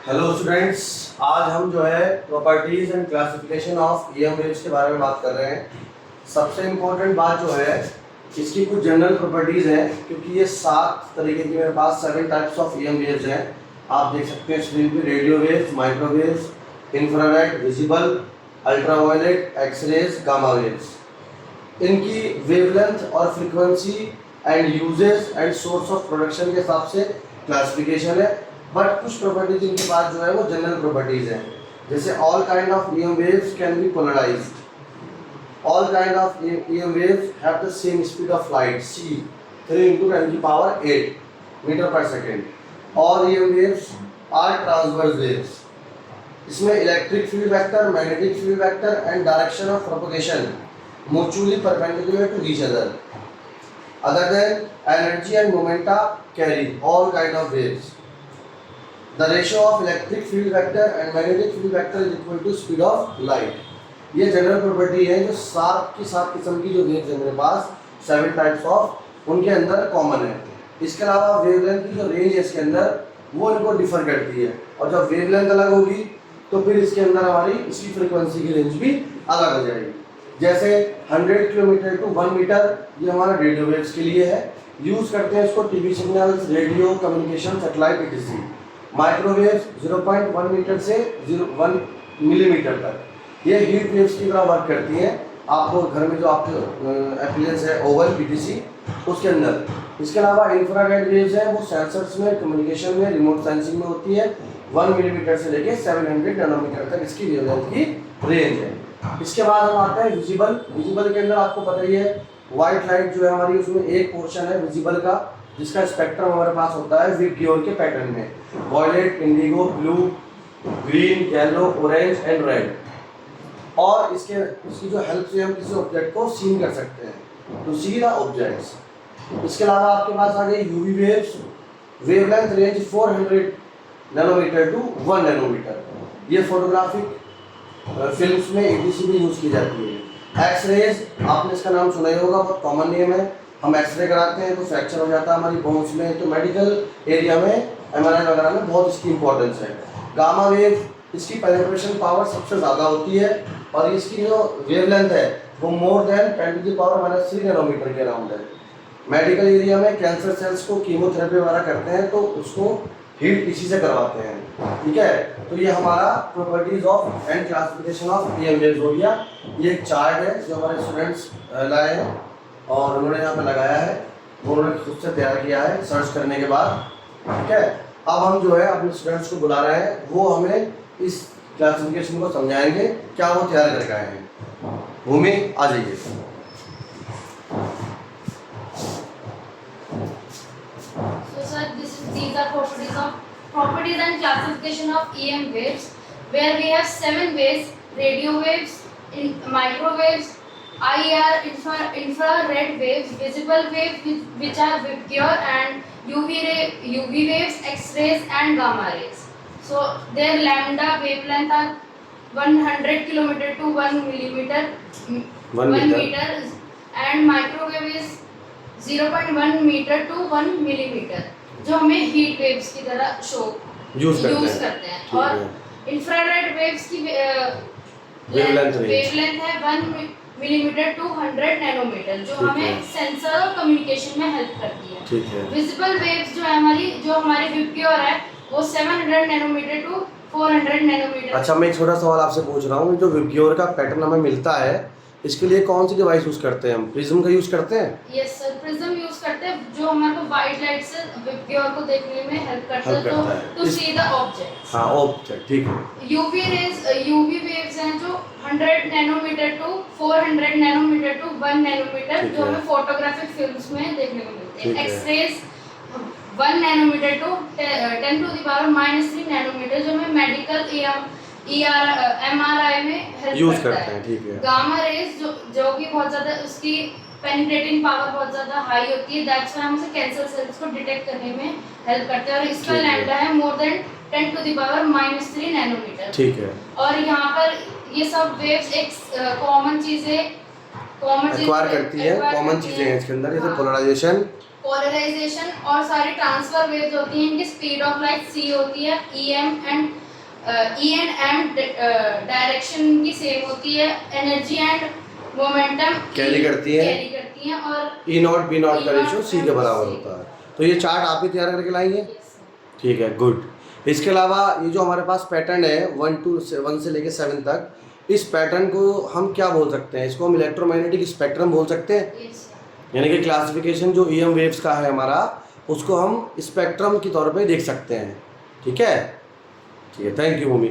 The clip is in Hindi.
हेलो स्टूडेंट्स, आज हम जो है properties and classification of EM waves के बारे में बात कर रहे हैं। सबसे इम्पोर्टेंट बात जो है इसकी कुछ जनरल प्रॉपर्टीज हैं, क्योंकि ये 7 तरीके की मेरे पास 7 टाइप्स ऑफ ईएम वेव्स हैं। आप देख सकते हैं स्क्रीन पे radio waves, microwaves, infrared, visible, ultraviolet, X-rays, gamma waves. इनकी वेवलेंथ और frequency and uses and source of production के हिसाब से क्लासिफिकेशन है। बट कुछ प्रॉपर्टीज इनके पास जो है वो जनरल प्रॉपर्टीज हैं, जैसे all kind of EM waves can be polarised, all kind of EM waves have the same speed of light c 3 into 10 की power 8 meter per second. All EM waves are transverse waves. इसमें electric field vector, magnetic field vector and direction of propagation mutually perpendicular to each other. Other than energy and momenta carry all kind of waves. The ratio of electric field vector and magnetic field vector is equal to speed of light. ये जनरल प्रॉपर्टी है जो 7 किस्म की जो वेव्स है मेरे पास 7 टाइप्स ऑफ, उनके अंदर कॉमन है। इसके अलावा वेवलेंथ की जो रेंज है इसके अंदर वो इनको डिफर करती है, और जब वेवलेंथ अलग होगी तो फिर इसके अंदर हमारी इसकी फ्रीक्वेंसी की रेंज भी अलग हो जाएगी। जैसे 100 किलोमीटर टू 1 मीटर ये हमारा रेडियो वेव्स के लिए है, यूज़ करते हैं इसको TV signals, radio communication, satellite etc. Microwaves 0.1 metre से 1 मिलीमीटर तक ये हीट वेव्स की तरह वर्क करती हैं। आपको घर में जो आपके एप्लायंस है ओवन पीटीसी उसके अंदर। इसके अलावा इंफ्रारेड वेव्स है, वो सेंसर्स में, कम्युनिकेशन में, रिमोट सेंसिंग में होती है। 1 मिलीमीटर से लेके 700 नैनोमीटर तक इसकी वेवलेंथ की रेंज है। इसके बाद हम आते हैं विजिबल के अंदर आपको पता ही है व्हाइट लाइट जो है हमारी, उसमें एक पोर्शन है विजिबल का जिसका स्पेक्ट्रम हमारे पास होता है विबग्योर के पैटर्न में, violet, indigo, blue, green, yellow, orange and red. और इसकी जो हेल्प से हम किसी ऑब्जेक्ट को सीन कर सकते हैं, तो सी द ऑब्जेक्ट्स। इसके अलावा आपके पास आ गए UV waves, wavelength range 400 nanometre to 1 nanometre. ये फोटोग्राफिक फिल्म्स में एडीसी में यूज़ की जाती है। एक्सरेज, आपने इसका नाम सुना ही होगा, बहुत कॉमन नेम है। हम एक्सरे कराते हैं तो फ्रैक्चर हो जाता है हमारी बोन्स में, तो मेडिकल एरिया में एमआरआई वगैरह में बहुत इसकी इंपॉर्टेंस है। गामा वेव, इसकी पेनिट्रेशन पावर सबसे ज़्यादा होती है और इसकी जो वेवलेंथ है वो मोर देन 10⁻³ नैनोमीटर के अराउंड है। मेडिकल एरिया में कैंसर सेल्स को कीमोथेरेपी वगैरह करते हैं तो उसको हीट इसी से करवाते हैं, ठीक है। तो ये हमारा properties of and classification of EM waves हो गया। ये एक चार्ट है जो हमारे स्टूडेंट्स लाए हैं और उन्होंने यहाँ पे लगाया है, वो उन्होंने खुद से तैयार किया है सर्च करने के बाद, ठीक है। अब हम जो है अपने स्टूडेंट्स को बुला रहे हैं, वो हमें इस क्लासिफिकेशन को समझाएंगे, क्या वो तैयार करके आए हैं। भूमि आ जाइए। So sir, these are properties and classification of EM waves, where we have 7 waves: radio waves, microwaves, IR infrared waves, visible waves which are pure, and UV waves, X-rays and gamma rays. So their lambda wavelength are 100 kilometer to 1 millimeter, 1 meter, and microwave is 0.1 meter to 1 millimeter, जो हमें हीट वेव्स की तरह यूज करते हैं। और इंफ्रारेड वेव्स की वेवलेंथ है 1 मिलीमीटर टू 100 नैनोमीटर, जो हमें सेंसर और कम्युनिकेशन में हेल्प करती है। विजिबल वेव्स जो है हमारी, जो हमारे विबग्योर है, वो 700 नैनोमीटर टू 400 नैनोमीटर। अच्छा, मैं एक छोटा सवाल आपसे पूछ रहा हूँ, जो विबग्योर का पैटर्न हमें मिलता है इसके लिए कौन सी डिवाइस यूज करते हैं हम? प्रिज्म का यूज करते हैं? यस सर, प्रिज्म यूज करते हैं, जो हमारे को वाइट लाइट से विबग्योर को देखने में हेल्प करता है, तो सी द ऑब्जेक्ट्स। हाँ, ऑब्जेक्ट, ठीक है। यूवी वेव्स हैं जो 100 nanometre to 400 nanometre to 1 nanometre, जो हमें फोटोग्राफिक फिल्म्स में देखने को मिलते हैं। एक्सरेज 1 नैनोमीटर टू 10⁻³ नैनोमीटर, जो हमें मेडिकल एमआरआई में हेल्प यूज करता करते हैं, ठीक है। गामा रेज जो कि बहुत ज़्यादा उसकी पेनिट्रेटिंग पावर बहुत ज़्यादा हाई होती है, दैट्स व्हाई हम उसे कैंसर सेल्स को डिटेक्ट करने में हेल्प करते हैं। और इसका लैम्डा है मोर देन 10⁻³ नैनोमीटर, ठीक है। और यहाँ पर ये सब वेव्स एक कॉमन चीज़ें एक्वायर करती है, कॉमन चीज़ें हैं इसके अंदर, जैसे पोलराइजेशन, पोलराइजेशन और सारी ट्रांसफर वेव्स होती हैं, इनकी स्पीड ऑफ लाइट c होती है, E एंड m डायरेक्शन की सेम होती है, एनर्जी एंड मोमेंटम कैरी करती है और ई नॉट बी नॉट का E0 रेशियो सी के बराबर C। होता है। तो ये चार्ट आप ही तैयार करके लाएंगे, ठीक है, गुड। इसके अलावा ये जो हमारे पास पैटर्न है 1 से लेके 7 तक, इस पैटर्न को हम क्या बोल सकते हैं? इसको हम इलेक्ट्रोमैग्नेटिक स्पेक्ट्रम बोल सकते हैं। यानी कि क्लासिफिकेशन जो ईएम वेव्स का है हमारा, उसको हम स्पेक्ट्रम के तौर पे देख सकते हैं। ठीक है, थैंक यू भूमि।